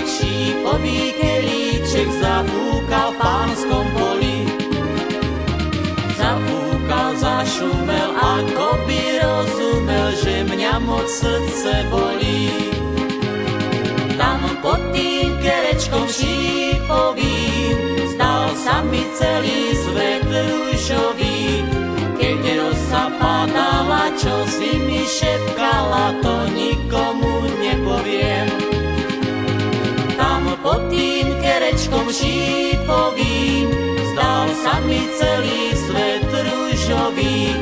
Marek šípový kelíček zafúkal v pánskom poli. Zafúkal, zašumel, ako by rozumel, že mňa moc srdce bolí. Tam pod tým kerečkom šípovým zdal sa mi celý svet ružový. Keď rosa padala, čo si mi šepkala, to nikomu nepoviem. Tam pod tým kerečkom šípovým zdal sa mi celý svet ružový.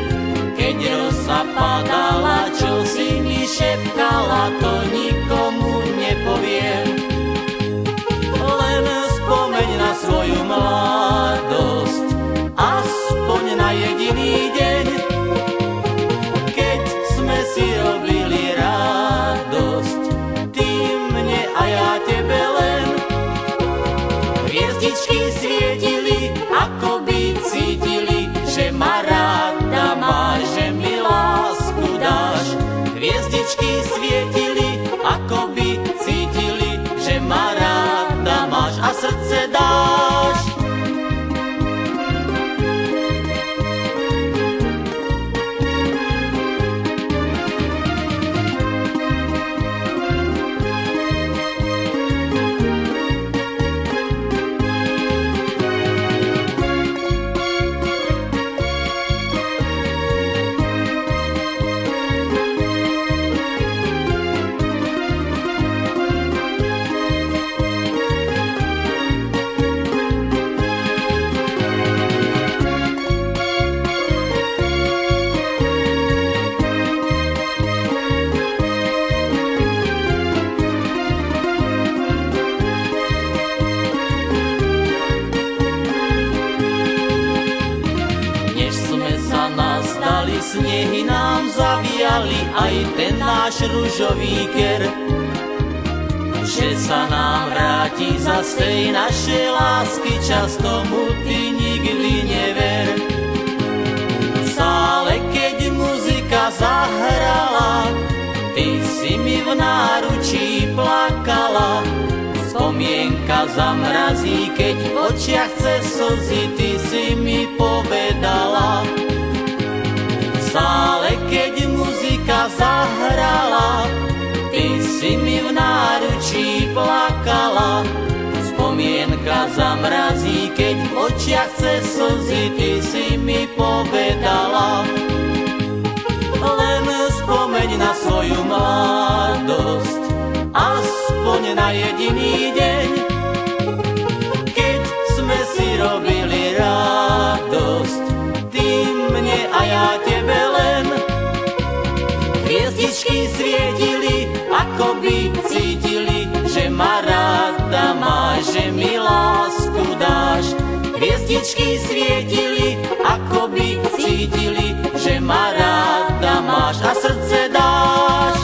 Keď rosa padala, čo si mi šepkala, to nikomu nepoviem. Len spomeň na svoju mladosť, aspoň na jediný deň, keď sme si robili radosť, ty mne a ja tebe len. Hviezdičky svietili, ako by cítili, že ma rada máš, že mi lásku dáš. Hviezdičky svietili, ako by cítili, že ma rada máš a srdce dáš. Snehy nám zavíjali aj ten náš ružový ker, že sa nám vráti zas tej našej lásky čas, tomu ty nikdy never. V sále, keď muzika zahrala, ty si mi v náručí plakala. Spomienka zamrazí, keď v očiach cez slzy ty si mi povedala. V sále, keď muzika zahrala, ty si mi v náručí plakala. Spomienka zamrazí, keď v očiach cez slzy ty si mi povedala. Len spomeň na svoju mladosť, aspoň na jediný deň, keď sme si robili radosť, ty mne a ja tebe len. Hviezdičky svietili, ako by cítili, že ma rada máš, že mi lásku dáš. Hviezdičky svietili, ako by cítili, že ma rada máš a srdce dáš.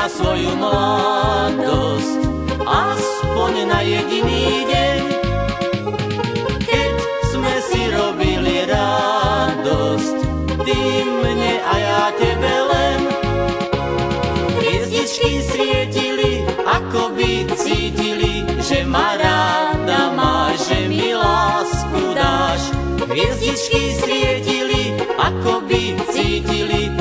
Svoju mladosť, aspoň na jediný deň, keď sme si robili radosť, ty mne a ja tebe len. Hviezdičky svietili, ako by cítili, že ma rada máš, že mi lásku dáš. Hviezdičky svietili, ako by cítili,